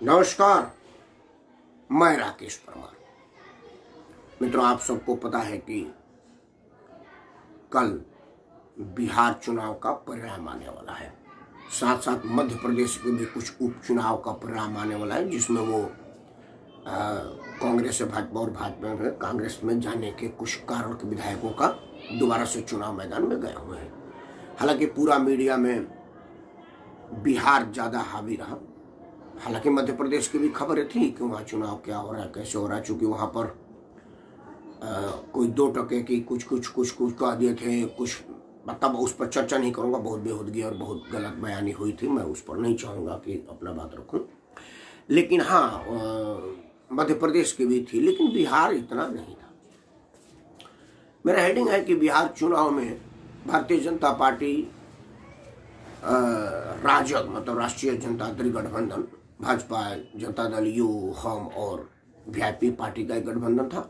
नमस्कार, मैं राकेश परमार। मित्रों, आप सबको पता है कि कल बिहार चुनाव का परिणाम आने वाला है। साथ साथ मध्य प्रदेश के भी कुछ उपचुनाव का परिणाम आने वाला है, जिसमें वो कांग्रेस से भाजपा और भाजपा में कांग्रेस में जाने के कुछ कारण के विधायकों का दोबारा से चुनाव मैदान में गए हुए हैं। हालांकि पूरा मीडिया में बिहार ज़्यादा हावी रहा। हालांकि मध्य प्रदेश की भी खबरें थी कि वहाँ चुनाव क्या हो रहा है, कैसे हो रहा है, चूँकि वहाँ पर कोई 2% की कुछ कह दिए थे, कुछ मतलब उस पर चर्चा नहीं करूँगा। बहुत बेहूदगी और बहुत गलत बयानी हुई थी, मैं उस पर नहीं चाहूँगा कि अपना बात रखूँ। लेकिन हाँ, मध्य प्रदेश की भी थी, लेकिन बिहार इतना नहीं था। मेरा हेडिंग है कि बिहार चुनाव में भारतीय जनता पार्टी, राजग मतलब राष्ट्रीय जनतांत्रिक गठबंधन, भाजपा, जनता दल यू, हम और वीआईपी पार्टी का एक गठबंधन था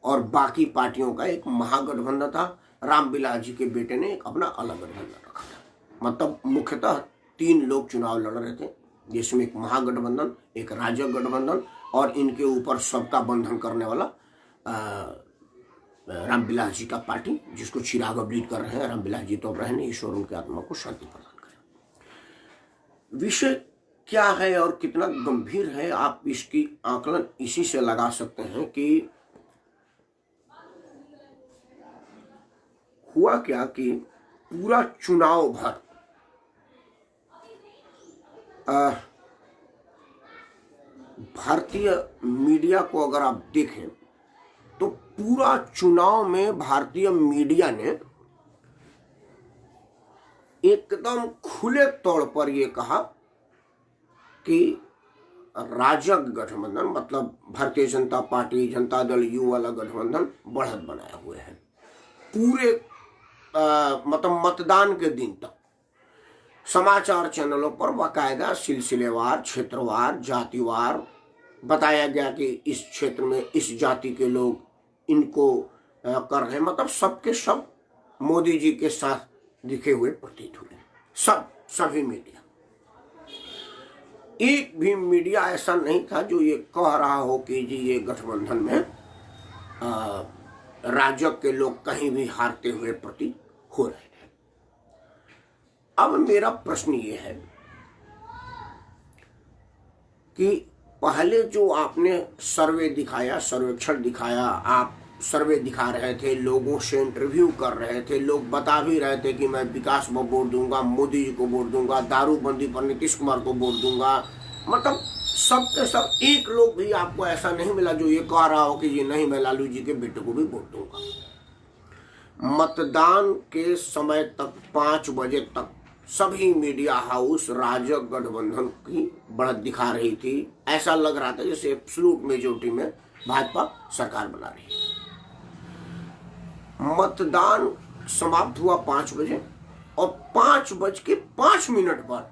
और बाकी पार्टियों का एक महागठबंधन था। रामविलास जी के बेटे ने एक अपना अलग गठबंधन रखा था। मतलब मुख्यतः 3 लोग चुनाव लड़ रहे थे, जिसमें एक महागठबंधन, एक राजग गठबंधन और इनके ऊपर सत्ता बंधन करने वाला रामविलास जी का पार्टी, जिसको चिराग अब लीड कर रहे हैं। रामविलास जी तो अब रहे नहीं, ईश्वर उनकी आत्मा को शांति प्रदान करें। विषय क्या है और कितना गंभीर है, आप इसकी आकलन इसी से लगा सकते हैं कि हुआ क्या कि पूरा चुनाव भर भारतीय मीडिया को अगर आप देखें तो पूरा चुनाव में भारतीय मीडिया ने एकदम खुले तौर पर यह कहा कि राजग गठबंधन मतलब भारतीय जनता पार्टी, जनता दल यू वाला गठबंधन बढ़त बनाए हुए हैं। पूरे मतलब मतदान के दिन तक समाचार चैनलों पर बाकायदा सिलसिलेवार, क्षेत्रवार, जातिवार बताया गया कि इस क्षेत्र में इस जाति के लोग इनको कर रहे हैं। मतलब सबके सब मोदी जी के साथ दिखे हुए प्रतीत हुए। सभी मीडिया, एक भी मीडिया ऐसा नहीं था जो ये कह रहा हो कि जी ये गठबंधन में राजग के लोग कहीं भी हारते हुए प्रतीत हो रहे हैं। अब मेरा प्रश्न ये है कि पहले जो आपने सर्वे दिखाया, सर्वेक्षण दिखाया, आप सर्वे दिखा रहे थे, लोगों से इंटरव्यू कर रहे थे, लोग बता भी रहे थे कि मैं विकास को वोट दूंगा, मोदी जी को वोट दूंगा, दारूबंदी पर नीतीश कुमार को वोट दूंगा। मतलब सब के सब एक लोग भी आपको ऐसा नहीं मिला जो ये कह रहा हो कि ये नहीं, मैं लालू जी के बेटे को भी वोट दूंगा। मतदान के समय तक 5 बजे तक सभी मीडिया हाउस राजग गठबंधन की बढ़त दिखा रही थी। ऐसा लग रहा था जैसे एब्सोल्यूट मेजॉरिटी में भाजपा सरकार बना रही है। मतदान समाप्त हुआ 5 बजे और 5:05 पर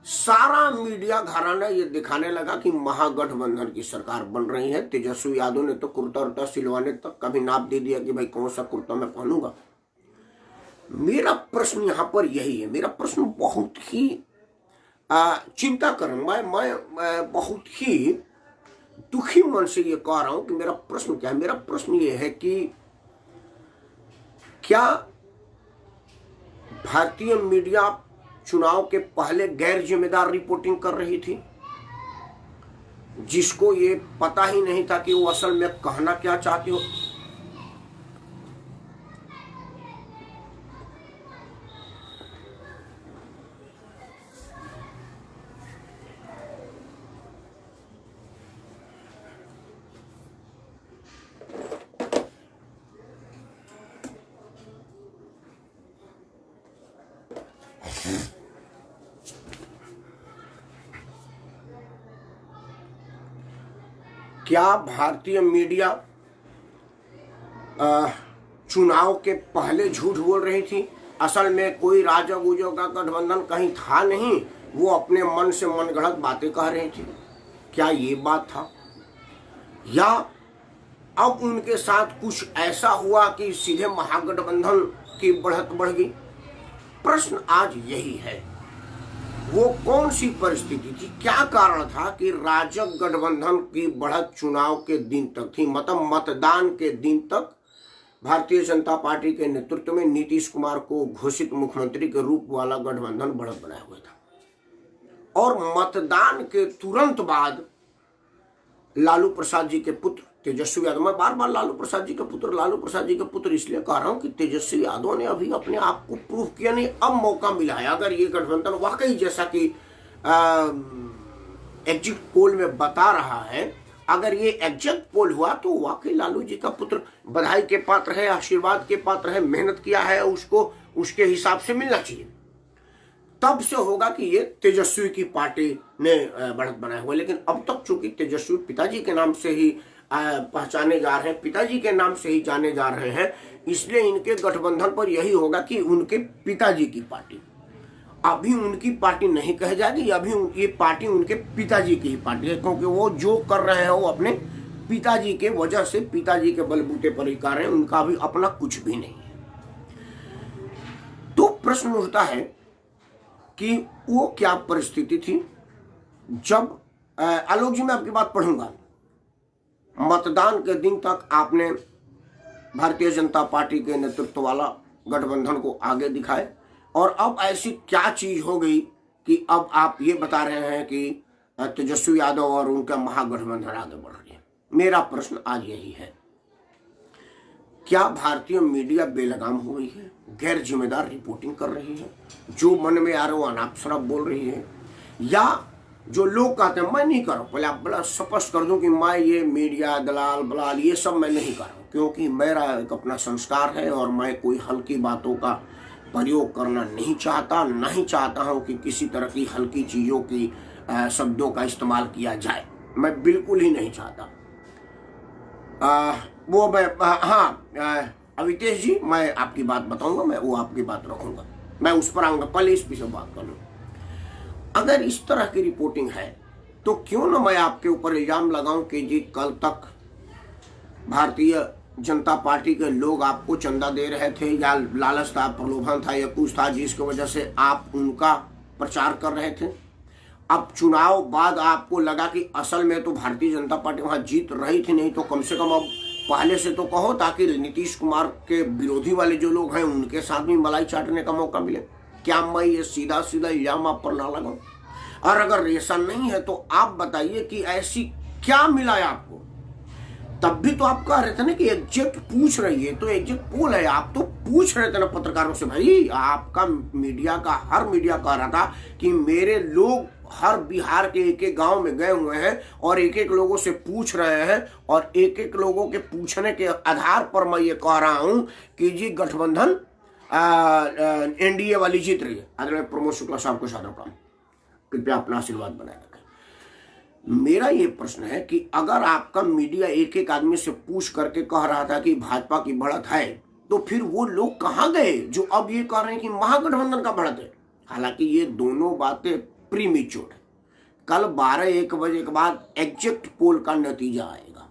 सारा मीडिया घराना ये दिखाने लगा कि महागठबंधन की सरकार बन रही है। तेजस्वी यादव ने तो कुर्ता सिलवाने तक का भी नाप दे दिया कि भाई कौन सा कुर्ता मैं पहनूंगा। मेरा प्रश्न यहां पर यही है, मेरा प्रश्न बहुत ही चिंता कर, मैं बहुत ही दुखी मन से ये कह रहा हूं कि मेरा प्रश्न क्या है। मेरा प्रश्न ये है कि क्या भारतीय मीडिया चुनाव के पहले गैर जिम्मेदार रिपोर्टिंग कर रही थी, जिसको ये पता ही नहीं था कि वो असल में कहना क्या चाहती हो। क्या भारतीय मीडिया चुनाव के पहले झूठ बोल रही थी? असल में कोई राजग उजग का गठबंधन कहीं था नहीं, वो अपने मन से मनगढ़ंत बातें कह रही थी। क्या ये बात था? या अब उनके साथ कुछ ऐसा हुआ कि सीधे महागठबंधन की बढ़त बढ़ गई? प्रश्न आज यही है। वो कौन सी परिस्थिति थी, क्या कारण था कि राजग गठबंधन की बढ़त चुनाव के दिन तक थी, मतलब मतदान के दिन तक भारतीय जनता पार्टी के नेतृत्व में नीतीश कुमार को घोषित मुख्यमंत्री के रूप वाला गठबंधन बढ़त बनाया हुआ था। और मतदान के तुरंत बाद लालू प्रसाद जी के पुत्र तेजस्वी यादव, मैं बार बार लालू प्रसाद जी के पुत्र इसलिए कह रहा हूं कि तेजस्वी यादव ने अभी अपने आप को प्रूव किया नहीं, अब मौका मिला है। अगर ये गठबंधन वाकई जैसा कि एग्जिट पोल में बता रहा है, अगर ये एग्जिट पोल हुआ तो वाकई लालू जी का पुत्र बधाई के पात्र है, आशीर्वाद के पात्र है, मेहनत किया है, उसको उसके हिसाब से मिलना चाहिए। तब से होगा कि ये तेजस्वी की पार्टी ने बढ़त बनाया हुआ। लेकिन अब तक चूंकि तेजस्वी पिताजी के नाम से ही पहचाने जा रहे हैं, पिताजी के नाम से ही जाने जा रहे हैं, इसलिए इनके गठबंधन पर यही होगा कि उनके पिताजी की पार्टी, अभी उनकी पार्टी नहीं कह जाएगी, अभी ये पार्टी उनके पिताजी की ही पार्टी है, क्योंकि वो जो कर रहे हैं वो अपने पिताजी के वजह से, पिताजी के बलबूते पर ही कर रहे हैं, उनका भी अपना कुछ भी नहीं है। तो प्रश्न उठता है कि वो क्या परिस्थिति थी जब आलोक जी, मैं आपकी बात पढ़ूंगा, मतदान के दिन तक आपने भारतीय जनता पार्टी के नेतृत्व वाला गठबंधन को आगे दिखाए, और अब ऐसी क्या चीज हो गई कि अब आप ये बता रहे हैं कि तेजस्वी यादव और उनका महागठबंधन आगे बढ़ रही है। मेरा प्रश्न आज यही है, क्या भारतीय मीडिया बेलगाम हो रही है, गैर जिम्मेदार रिपोर्टिंग कर रही है, जो मन में आ रहा हो अनाप शनाप बोल रही है, या जो लोग कहते हैं, मैं नहीं कर रहा हूं, पहले आप बड़ा स्पष्ट कर दूं कि मैं ये मीडिया दलाल बलाल ये सब मैं नहीं कर रहा हूं, क्योंकि मेरा एक अपना संस्कार है और मैं कोई हल्की बातों का प्रयोग करना नहीं चाहता, नहीं चाहता हूं कि किसी तरह की हल्की चीजों की शब्दों का इस्तेमाल किया जाए, मैं बिल्कुल ही नहीं चाहता। वो मैं अवितेश जी, मैं आपकी बात बताऊंगा, मैं वो आपकी बात रखूंगा, मैं उस पर आऊंगा, पहले इस विषय बात कर लूं। अगर इस तरह की रिपोर्टिंग है तो क्यों ना मैं आपके ऊपर इल्जाम लगाऊं कि जी कल तक भारतीय जनता पार्टी के लोग आपको चंदा दे रहे थे, या लालच था, प्रलोभन था, या कुछ था जिसकी वजह से आप उनका प्रचार कर रहे थे। अब चुनाव बाद आपको लगा कि असल में तो भारतीय जनता पार्टी वहां जीत रही थी, नहीं तो कम से कम अब पहले से तो कहो, ताकि नीतीश कुमार के विरोधी वाले जो लोग हैं उनके साथ भी मलाई चाटने का मौका मिले। क्या मैं ये सीधा सीधा इल्जाम आप पर ना लगाऊं? और अगर ऐसा नहीं है तो आप बताइए कि ऐसी क्या मिला है आपको? तब भी तो आप कह रहे थे ना कि एग्जैक्ट पूछ रही है, तो एग्जैक्ट पोल है, आप तो पूछ रहे थे ना पत्रकारों से, भाई आपका मीडिया का हर मीडिया कह रहा था कि मेरे लोग हर बिहार के एक एक गांव में गए हुए हैं और एक एक लोगों से पूछ रहे हैं, और एक एक लोगों के पूछने के आधार पर मैं ये कह रहा हूं कि जी गठबंधन एनडीए वाली जीत रही है। आदरणीय प्रमोद शुक्ला साहब को सादर प्रणाम, कृपया अपना आशीर्वाद बनाए रखें। मेरा ये प्रश्न है कि अगर आपका मीडिया एक एक आदमी से पूछ करके कह रहा था कि भाजपा की बढ़त है, तो फिर वो लोग कहां गए जो अब ये कह रहे हैं कि महागठबंधन का बढ़त है? हालांकि ये दोनों बातें प्रीमेच्योर है। कल 12-1 बजे के बाद एग्जिट पोल का नतीजा आएगा।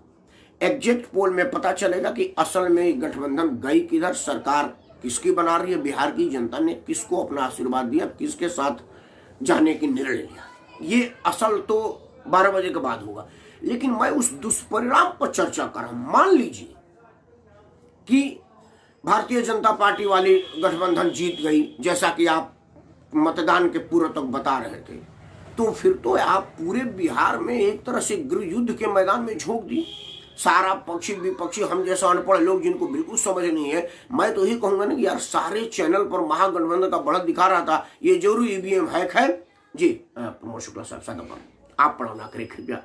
एग्जिट पोल में पता चलेगा कि असल में गठबंधन गई किधर, सरकार किसकी बना रही है, बिहार की जनता ने किसको अपना आशीर्वाद दिया, किसके साथ जाने की निर्णय लिया। ये असल तो 12 बजे के बाद होगा। लेकिन मैं उस दुष्परिणाम पर चर्चा कर रहा हूं। मान लीजिए कि भारतीय जनता पार्टी वाली गठबंधन जीत गई, जैसा कि आप मतदान के पूर्व तक बता रहे थे, तो फिर तो आप पूरे बिहार में एक तरह से गृह युद्ध के मैदान में झोंक दी। सारा पक्षी विपक्षी, हम जैसा अनपढ़ लोग जिनको बिल्कुल समझ नहीं है, मैं तो यही कहूंगा ना कि यार सारे चैनल पर महागठबंधन का बढ़त दिखा रहा था, ये जरूर ईवीएम हैक है। जी प्रमोद शुक्ला साहब सादा आप पढ़ाना करें कृपया,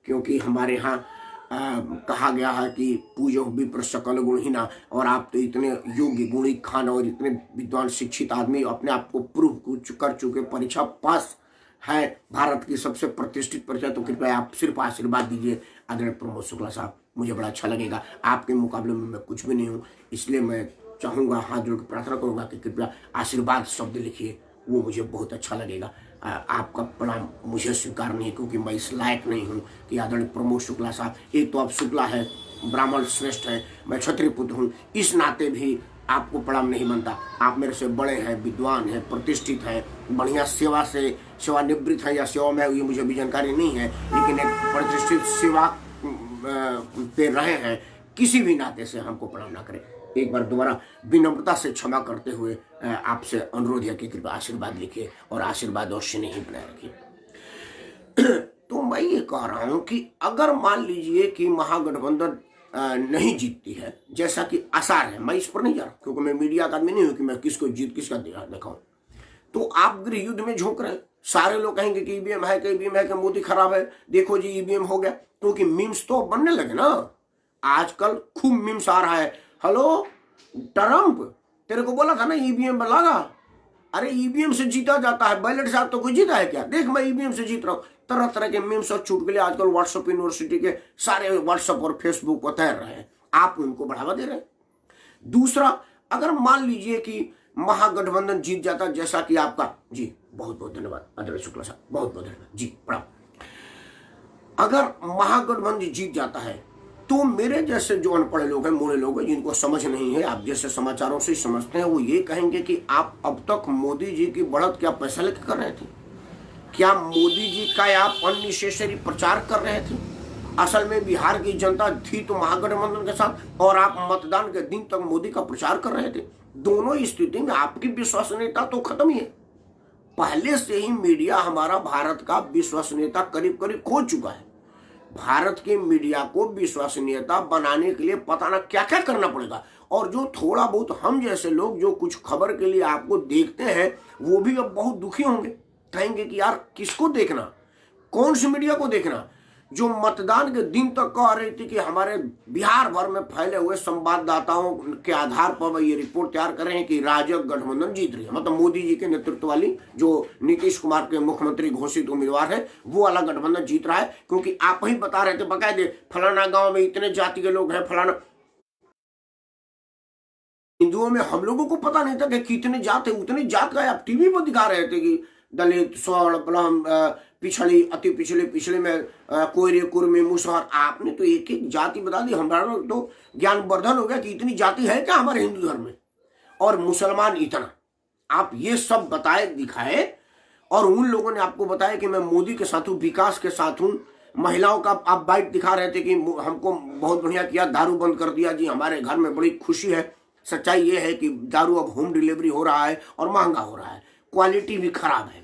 क्योंकि हमारे यहाँ कहा गया है कि पूजो विप्र सकल गुणहीना, और आप तो इतने योग्य गुणी खान और इतने विद्वान शिक्षित आदमी अपने आप को प्रूव कर चुके, परीक्षा पास है, भारत की सबसे प्रतिष्ठित परीक्षा, तो कृपया आप सिर्फ आशीर्वाद दीजिए आदरणीय प्रमोद शुक्ला साहब, मुझे बड़ा अच्छा लगेगा। आपके मुकाबले में मैं कुछ भी नहीं हूँ, इसलिए मैं चाहूँगा, हाथ जोड़ के प्रार्थना करूँगा कि कृपया आशीर्वाद शब्द लिखिए, वो मुझे बहुत अच्छा लगेगा। आपका प्रणाम मुझे स्वीकार नहीं है, क्योंकि मैं इस लायक नहीं हूँ कि आदरणीय प्रमोद शुक्ला साहब, एक तो आप शुक्ला है, ब्राह्मण श्रेष्ठ है, मैं क्षत्रिय पुत्र हूँ, इस नाते भी आपको प्रणाम नहीं बनता। आप मेरे से बड़े हैं, विद्वान हैं, प्रतिष्ठित हैं, बढ़िया सेवानिवृत्त है या सेवा में, ये मुझे भी जानकारी नहीं है, लेकिन एक प्रतिष्ठित सेवा पे रहे हैं, किसी भी नाते से हमको प्रणाम ना करें। एक बार दोबारा विनम्रता से क्षमा करते हुए आपसे अनुरोध है कि कृपया आशीर्वाद लिखिए और आशीर्वाद और स्नेह बनाए रखिए। तो मैं ये कह रहा हूं कि अगर मान लीजिए कि महागठबंधन नहीं जीतती है, जैसा कि आसार है, मैं इस पर नहीं जा रहा क्योंकि मैं मीडिया का आदमी नहीं हूं कि मैं किसको किसका दिखाऊं, तो आप गृह युद्ध में झोंक रहे हैं। सारे लोग कहेंगे कि ईवीएम है, कि ईवीएम है, कि मोदी खराब है, देखो जी ईवीएम हो गया, क्योंकि मीम्स तो बनने लगे ना। आजकल खूब मीम्स आ रहा है, हेलो ट्रम्प तेरे को बोला था ना ईवीएम में लगा, अरे ईवीएम से जीता जाता है, बैलेट से तो कोई जीता है क्या, देख मैं ईवीएम से जीत रहा हूं। तरह तरह के मीम्स और चुटकुले आजकल व्हाट्सएप यूनिवर्सिटी के सारे व्हाट्सएप और फेसबुक पर तैर रहे हैं, आप उनको बढ़ावा दे रहे हैं। दूसरा, अगर मान लीजिए कि महागठबंधन जीत जाता, जैसा कि आपका, जी बहुत बहुत धन्यवाद आदरणीय शुक्ला साहब, बहुत बहुत धन्यवाद जी, प्रणाम। अगर महागठबंधन जीत जाता है तो मेरे जैसे जो अनपढ़ लोग हैं, मोड़े लोग हैं, जिनको समझ नहीं है, आप जैसे समाचारों से समझते हैं, वो ये कहेंगे कि आप अब तक मोदी जी की बढ़त क्या पैसा लेकर कर रहे थे, क्या मोदी जी का आप अननेसेसरी प्रचार कर रहे थे। असल में बिहार की जनता थी तो महागठबंधन के साथ, और आप मतदान के दिन तक मोदी का प्रचार कर रहे थे। दोनों स्थिति में आपकी विश्वसनीयता तो खत्म ही है। पहले से ही मीडिया हमारा भारत का विश्वसनीयता करीब करीब खो चुका है। भारत के मीडिया को विश्वसनीयता बनाने के लिए पता ना क्या क्या करना पड़ेगा, और जो थोड़ा बहुत हम जैसे लोग जो कुछ खबर के लिए आपको देखते हैं, वो भी अब बहुत दुखी होंगे, कहेंगे कि यार किसको देखना, कौन सी मीडिया को देखना, जो मतदान के दिन तक कह रही थी कि हमारे बिहार भर में फैले हुए संवाददाताओं के आधार पर वह ये रिपोर्ट तैयार कर रहे हैं कि राजग गठबंधन जीत रही है, मतलब मोदी जी के नेतृत्व वाली जो नीतीश कुमार के मुख्यमंत्री घोषित उम्मीदवार है, वो वाला गठबंधन जीत रहा है, क्योंकि आप ही बता रहे थे बकायदे फलाना गांव में इतने जाति के लोग हैं, फलाना। हिंदुओं में हम लोगों को पता नहीं था कि कितने जात है, उतने जात का आप टीवी पर दिखा रहे थे कि दलित, स्वर्ण, ब्राह्मण, पिछड़ी, अति पिछड़े, पिछड़े में कोयरे, कुर्मी, मुसहर, आपने तो एक एक जाति बता दी। हमारा तो ज्ञानवर्धन हो गया कि इतनी जाति है क्या हमारे हिंदू धर्म में, और मुसलमान इतना, आप ये सब बताए दिखाए, और उन लोगों ने आपको बताया कि मैं मोदी के साथ हूँ, विकास के साथ हूँ। महिलाओं का आप बाइट दिखा रहे थे कि हमको बहुत बढ़िया किया, दारू बंद कर दिया जी, हमारे घर में बड़ी खुशी है। सच्चाई ये है कि दारू अब होम डिलीवरी हो रहा है और महंगा हो रहा है, क्वालिटी भी खराब है,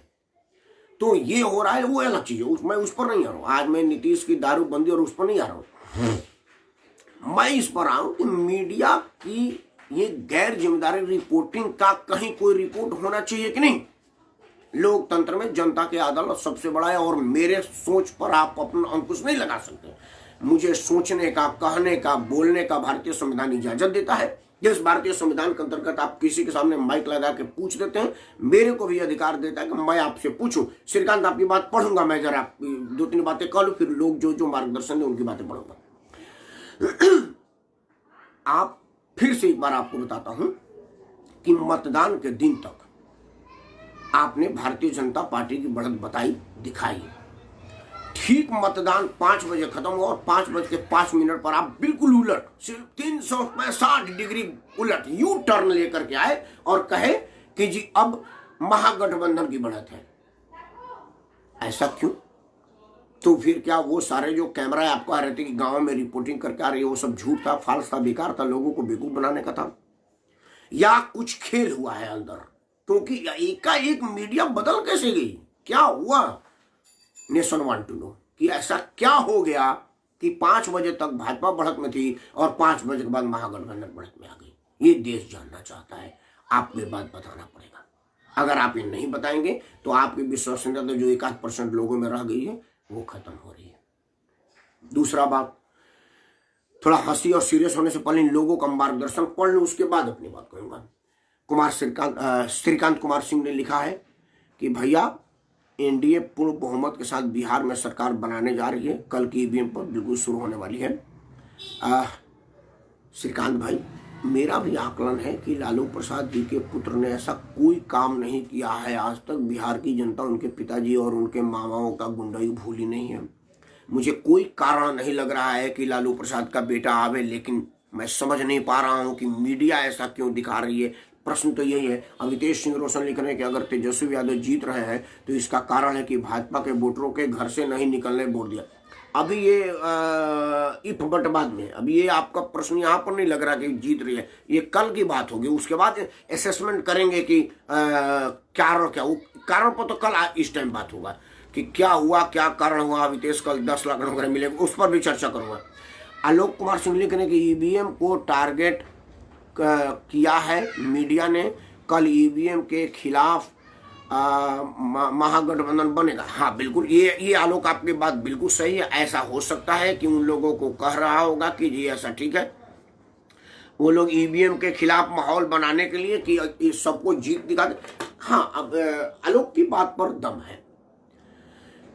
तो ये हो रहा है, वो अलग चीज है, मैं उस पर नहीं आ रहा हूं। आज मैं नीतीश की दारू बंदी और उस पर नहीं आ रहा हूं, मैं इस पर आ रहा हूं कि मीडिया की ये गैर जिम्मेदारी रिपोर्टिंग का कहीं कोई रिपोर्ट होना चाहिए कि नहीं। लोकतंत्र में जनता की अदालत सबसे बड़ा है, और मेरे सोच पर आप अपना अंकुश नहीं लगा सकते। मुझे सोचने का, कहने का, बोलने का भारतीय संविधान इजाजत देता है। जिस भारतीय संविधान के अंतर्गत आप किसी के सामने माइक लगा के पूछ देते हैं, मेरे को भी अधिकार देता है कि मैं आपसे पूछूं। श्रीकांत आपकी बात पढ़ूंगा, मैं जरा दो तीन बातें कह लूं, फिर लोग जो जो मार्गदर्शन दे उनकी बातें पढ़ूंगा। आप फिर से एक बार आपको बताता हूं कि मतदान के दिन तक आपने भारतीय जनता पार्टी की बढ़त बताई, दिखाई। ठीक मतदान 5 बजे खत्म हुआ और 5:05 पर आप बिल्कुल उलट, सिर्फ 365 डिग्री उलट यू टर्न लेकर के आए और कहे कि जी अब महागठबंधन की बढ़त है। ऐसा क्यों? तो फिर क्या वो सारे जो कैमरा आपको आ रहे थे कि गांव में रिपोर्टिंग करके आ रही है, वो सब झूठ था, फाल्स था, बेकार था, लोगों को बेवकूफ बनाने का था, या कुछ खेल हुआ है अंदर? क्योंकि एकाएक मीडिया बदल कैसे गई, क्या हुआ? नेशन वांट टू नो कि ऐसा क्या हो गया कि 5 बजे तक भाजपा बढ़त में थी और 5 बजे के बाद महागठबंधन बढ़त में आ गई। ये देश जानना चाहता है, आपको ये बात बताना पड़ेगा। अगर आप ये नहीं बताएंगे तो आपकी विश्वसनीयता जो 1% लोगों में रह गई है वो खत्म हो रही है। दूसरा बात, थोड़ा हंसी और सीरियस होने से पहले इन लोगों का मार्गदर्शन पढ़ लूं, उसके बाद अपनी बात करूंगा। श्रीकांत कुमार सिंह ने लिखा है कि भैया एनडीए पूर्ण बहुमत के साथ बिहार में सरकार बनाने जा रही है, कल की ईवीएम पर बिल्कुल शुरू होने वाली है। श्रीकांत भाई, मेरा भी आकलन है कि लालू प्रसाद जी के पुत्र ने ऐसा कोई काम नहीं किया है आज तक। बिहार की जनता उनके पिताजी और उनके मामाओं का गुंडाई भूली नहीं है। मुझे कोई कारण नहीं लग रहा है कि लालू प्रसाद का बेटा आवे, लेकिन मैं समझ नहीं पा रहा हूं कि मीडिया ऐसा क्यों दिखा रही है। प्रश्न तो यही है। अमितेश सिंह रोशन लिख रहे हैं कि अगर तेजस्वी यादव जीत रहे हैं तो इसका कारण है कि भाजपा के वोटरों के घर से नहीं निकलने वोट दिया। अभी ये इफ बट बाद में, अभी ये आपका प्रश्न यहाँ पर नहीं लग रहा कि जीत रही है, ये कल की बात होगी। उसके बाद असेसमेंट करेंगे कि कारण क्या, कारण पर तो कल इस टाइम बात होगा कि क्या हुआ, क्या कारण हुआ। अमितेश कल 10 लाख वगैरह मिलेगा, उस पर भी चर्चा करूंगा। आलोक कुमार सिंह लिख रहे हैं कि ईवीएम को टारगेट किया है मीडिया ने, कल ईवीएम के खिलाफ महागठबंधन बनेगा। हाँ बिल्कुल, ये आलोक आपकी बात बिल्कुल सही है। ऐसा हो सकता है कि उन लोगों को कह रहा होगा कि जी ऐसा ठीक है, वो लोग ईवीएम के खिलाफ माहौल बनाने के लिए कि सबको जीत दिखा दे। हाँ, अब आलोक की बात पर दम है।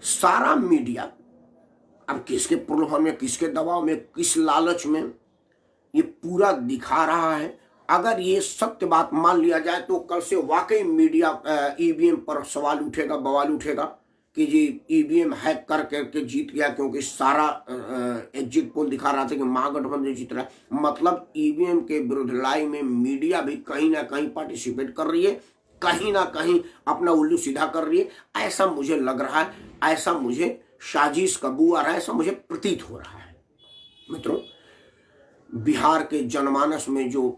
सारा मीडिया अब किसके प्रलोभन में, किसके दबाव में, किस लालच में ये पूरा दिखा रहा है। अगर ये सत्य बात मान लिया जाए तो कल से वाकई मीडिया ईवीएम पर सवाल उठेगा, बवाल उठेगा कि जी ईवीएम हैक कर करके जीत गया, क्योंकि सारा एग्जिट पोल दिखा रहा था कि महागठबंधन जीत रहा है। मतलब ईवीएम के विरुद्ध लड़ाई में मीडिया भी कहीं ना कहीं पार्टिसिपेट कर रही है, कहीं ना कहीं अपना उल्लू सीधा कर रही है। ऐसा मुझे लग रहा है, ऐसा मुझे साजिश का बू आ रहा है, ऐसा मुझे प्रतीत हो रहा है। मित्रों, बिहार के जनमानस में जो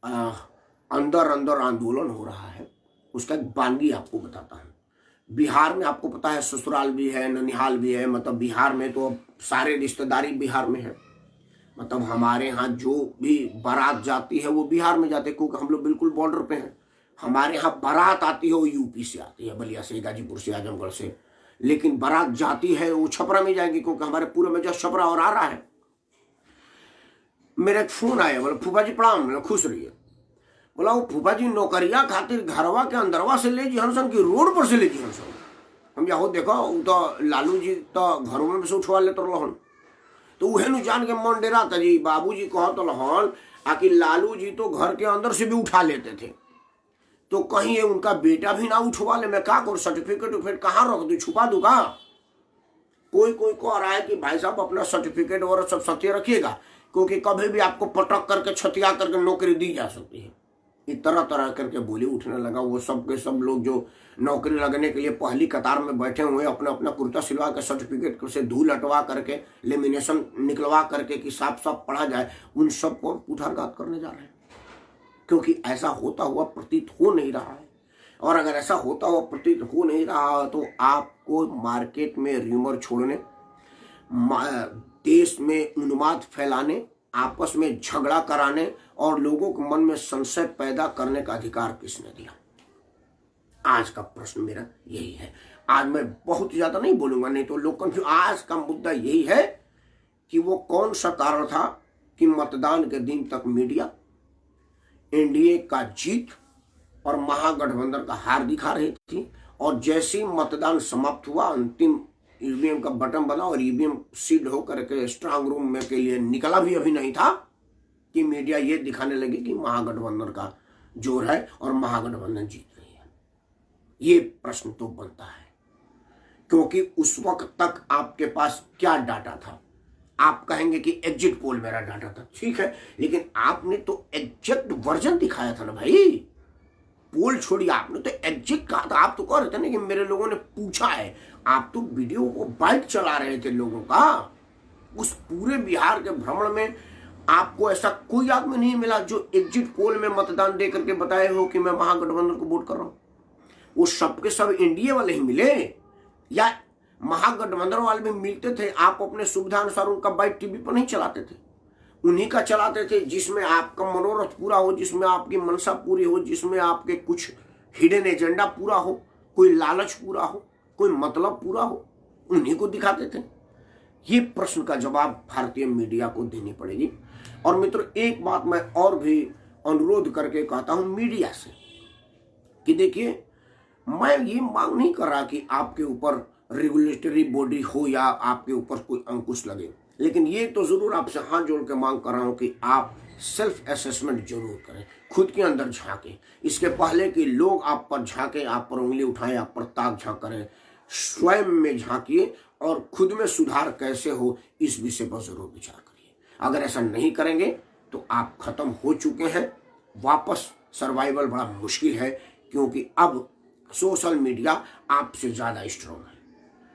अंदर अंदर आंदोलन हो रहा है उसका एक बानगी आपको बताता हूं। बिहार में आपको पता है ससुराल भी है, ननिहाल भी है। मतलब बिहार में तो सारे रिश्तेदारी बिहार में है। मतलब हमारे यहाँ जो भी बारात जाती है वो बिहार में जाते हैं, क्योंकि हम लोग बिल्कुल बॉर्डर पे हैं। हमारे यहाँ बारात आती है वो यूपी से आती है, बलिया से, गाजीपुर से, आजमगढ़ से। लेकिन बारात जाती है वो छपरा में जाएगी, क्योंकि हमारे पूरे में जो छपरा और आ रहा है। मेरा एक फोन आया, बोला फूफा जी प्रणाम, खुश रहिए। बोला वो फूफा जी नौकरिया खातिर घरवा के अंदरवा से ले जी हंसन की रोड पर से ले जी हंसन। हम जाओ देखो तो लालू जी तो घरों में से उठवा लेते रहन, तो वह नु जान के मन डेरा था जी। बाबू जी कहो तो लहन आकि लालू जी तो घर के अंदर से भी उठा लेते थे, तो कहीं ये उनका बेटा भी ना उठवा ले। मैं क्या करूँ, सर्टिफिकेट कहाँ रख दू, छुपा दूँ का? कोई कह रहा है कि भाई साहब अपना सर्टिफिकेट और सब सत्य रखिएगा, क्योंकि कभी भी आपको पटक करके छतिया करके नौकरी दी जा सकती है। ये तरह तरह करके बोली उठने लगा। वो सब के सब लोग जो नौकरी लगने के लिए पहली कतार में बैठे हुए, अपना अपना कुर्ता सिलवा के सर्टिफिकेट से धूल हटवा करके, लेमिनेशन निकलवा करके कि साफ साफ पढ़ा जाए, उन सबको कुठारघात करने जा रहे हैं। क्योंकि ऐसा होता हुआ प्रतीत हो नहीं रहा है। और अगर ऐसा होता हुआ प्रतीत हो नहीं रहा तो आपको मार्केट में र्यूमर छोड़ने, देश में उन्माद फैलाने, आपस में झगड़ा कराने और लोगों के मन में संशय पैदा करने का अधिकार किसने दिया? आज का प्रश्न मेरा यही है। आज मैं बहुत ज्यादा नहीं बोलूंगा, नहीं तो लोग कंफ्यूज। आज का मुद्दा यही है कि वो कौन सा कारण था कि मतदान के दिन तक मीडिया एनडीए का जीत और महागठबंधन का हार दिखा रही थी, और जैसे ही मतदान समाप्त हुआ, अंतिम ईवीएम का बटन बना और ईवीएम सील होकर के स्ट्रांग रूम में के लिए निकला भी अभी नहीं था कि मीडिया ये दिखाने लगी कि महागठबंधन का जोर है और महागठबंधन जीत रही है। ये प्रश्न तो बनता है, क्योंकि उस वक्त तक आपके पास क्या डाटा था? आप कहेंगे कि एग्जिट पोल मेरा डाटा था, ठीक है, लेकिन आपने तो एग्जैक्ट वर्जन दिखाया था ना भाई। पोल छोड़िए, आपने तो एग्जिट कहा था। आप तो कह रहे थे ना कि मेरे लोगों ने पूछा है। आप तो वीडियो को बाइट चला रहे थे लोगों का। उस पूरे बिहार के भ्रमण में आपको ऐसा कोई आदमी नहीं मिला जो एग्जिट पोल में मतदान दे करके बताए हो कि मैं महागठबंधन को वोट कर रहा हूं। वो सबके सब एनडीए वाले ही मिले या महागठबंधन वाले भी मिलते थे। आप अपने सुविधा अनुसार उनका बाइट टीवी पर नहीं चलाते थे, उन्हीं का चलाते थे जिसमें आपका मनोरथ पूरा हो, जिसमें आपकी मनसा पूरी हो, जिसमें आपके कुछ हिडन एजेंडा पूरा हो, कोई लालच पूरा हो, कोई मतलब पूरा हो, उन्हीं को दिखाते थे। ये प्रश्न का जवाब भारतीय मीडिया को देनी पड़ेगी। और मित्रों, एक बात मैं और भी अनुरोध करके कहता हूं मीडिया से कि देखिए, मैं ये मांग नहीं कर रहा कि आपके ऊपर रेगुलेटरी बॉडी हो या आपके ऊपर कोई अंकुश लगे, लेकिन ये तो जरूर आपसे हाथ जोड़ के मांग कर रहा हूं कि आप सेल्फ असेसमेंट जरूर करें, खुद के अंदर झांकें। इसके पहले कि लोग आप पर झांके, आप पर उंगली उठाएं, आप पर ताक झांक करें, स्वयं में झांकिए और खुद में सुधार कैसे हो इस विषय पर जरूर विचार करिए। अगर ऐसा नहीं करेंगे तो आप खत्म हो चुके हैं, वापस सर्वाइवल बड़ा मुश्किल है, क्योंकि अब सोशल मीडिया आपसे ज़्यादा स्ट्रॉन्ग है।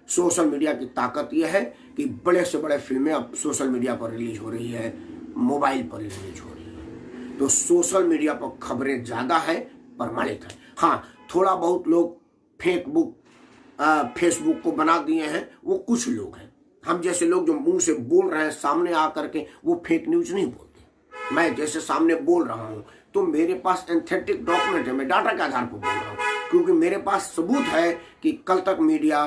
सोशल मीडिया की ताकत यह है कि बड़े से बड़े फिल्में अब सोशल मीडिया पर रिलीज हो रही है, मोबाइल पर रिलीज हो रही है। तो सोशल मीडिया पर खबरें ज़्यादा है, प्रमाणित है। हाँ, थोड़ा बहुत लोग फेसबुक को बना दिए हैं, वो कुछ लोग हैं। हम जैसे लोग जो मुंह से बोल रहे हैं सामने आकर के, वो फेक न्यूज नहीं बोलते। मैं जैसे सामने बोल रहा हूं तो मेरे पास एंथेटिक डॉक्यूमेंट है, मैं डाटा के आधार पर बोल रहा हूं, क्योंकि मेरे पास सबूत है कि कल तक मीडिया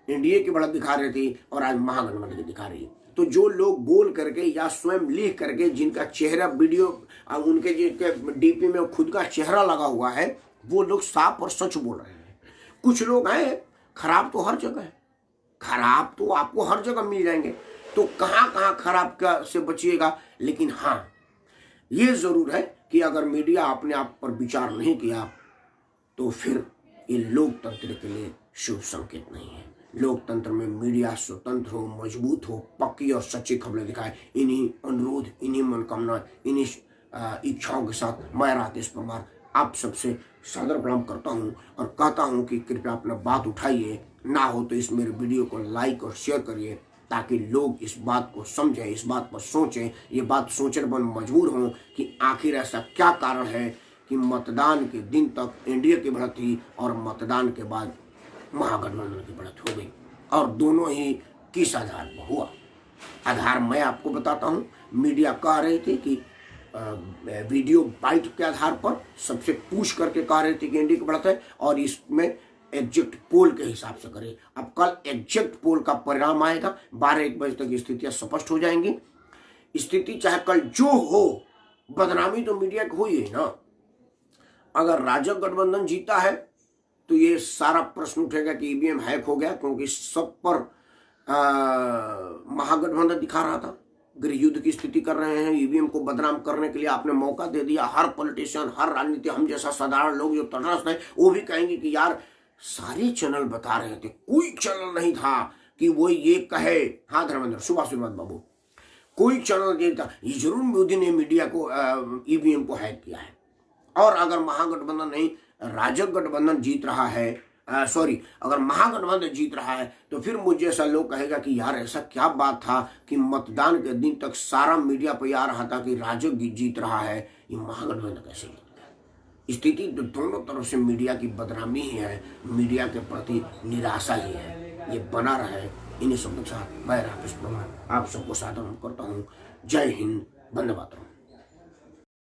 एनडीए की बढ़त दिखा रही थी और आज महागठबंधन की दिखा रही है। तो जो लोग बोल करके या स्वयं लिख करके, जिनका चेहरा वीडियो उनके जिनके डीपी में खुद का चेहरा लगा हुआ है, वो लोग साफ और सच बोल रहे हैं। कुछ लोग हैं, खराब तो हर जगह है, खराब तो आपको हर जगह मिल जाएंगे, तो कहाँ कहाँ खराब का से बचिएगा। लेकिन हाँ, ये जरूर है कि अगर मीडिया अपने आप पर विचार नहीं किया तो फिर ये लोकतंत्र के लिए शुभ संकेत नहीं है। लोकतंत्र में मीडिया स्वतंत्र हो, मजबूत हो, पक्की और सच्ची खबरें दिखाए। इन्हीं अनुरोध, इन्हीं मनोकामना, इन्हीं इच्छाओं के साथ मैं राकेश परमार आप सबसे सादर प्रणाम करता हूं और कहता हूं कि कृपया अपना बात उठाइए, ना हो तो इस मेरे वीडियो को लाइक और शेयर करिए, ताकि लोग इस बात को समझें, इस बात पर सोचें, ये बात सोचने पर मजबूर हों कि आखिर ऐसा क्या कारण है कि मतदान के दिन तक एनडीए की बढ़त थी और मतदान के बाद महागठबंधन की बढ़त हो गई, और दोनों ही किस आधार पर हुआ। आधार मैं आपको बताता हूं। मीडिया कह रही थी कि वीडियो बाइट के आधार पर सबसे पूछ करके कह रहे थे कि एनडीए की बढ़त है, और इसमें एग्जैक्ट पोल के हिसाब से करें। अब कल एग्जैक्ट पोल का परिणाम आएगा, 12-1 बजे तक स्थितियां स्पष्ट हो जाएंगी। स्थिति चाहे कल जो हो, बदनामी तो मीडिया की हुई है ना। अगर राजग गठबंधन जीता है तो ये सारा प्रश्न उठेगा कि ईवीएम हैक हो गया, क्योंकि सब पर महागठबंधन दिखा रहा था, गृह युद्ध की स्थिति कर रहे हैं। ईवीएम को बदनाम करने के लिए आपने मौका दे दिया। हर पॉलिटिशियन, हर राजनीति, हम जैसा साधारण लोग जो तटस्थ है, वो भी कहेंगे कि यार सारे चैनल बता रहे थे, कोई चैनल नहीं था कि वो ये कहे। हाँ धर्मेंद्र, सुभाष बाबू, कोई चैनल नहीं था। ये जरूर मोदी ने मीडिया को ईवीएम को हैक किया है। और अगर महागठबंधन नहीं, राजग गठबंधन जीत रहा है, अगर महागठबंधन जीत रहा है, तो फिर मुझे ऐसा लोग कहेगा कि यार ऐसा क्या बात था कि मतदान के दिन तक सारा मीडिया पे आ रहा था कि राजग जीत रहा है, ये महागठबंधन कैसे जीत गया। स्थिति तो दोनों तरफ से मीडिया की बदनामी ही है, मीडिया के प्रति निराशा ही है। ये बना रहे। इन्हीं शब्दों के साथ मैं राकेश परमार आप सबको सादर करता हूँ। जय हिंद, वंदे मातरम।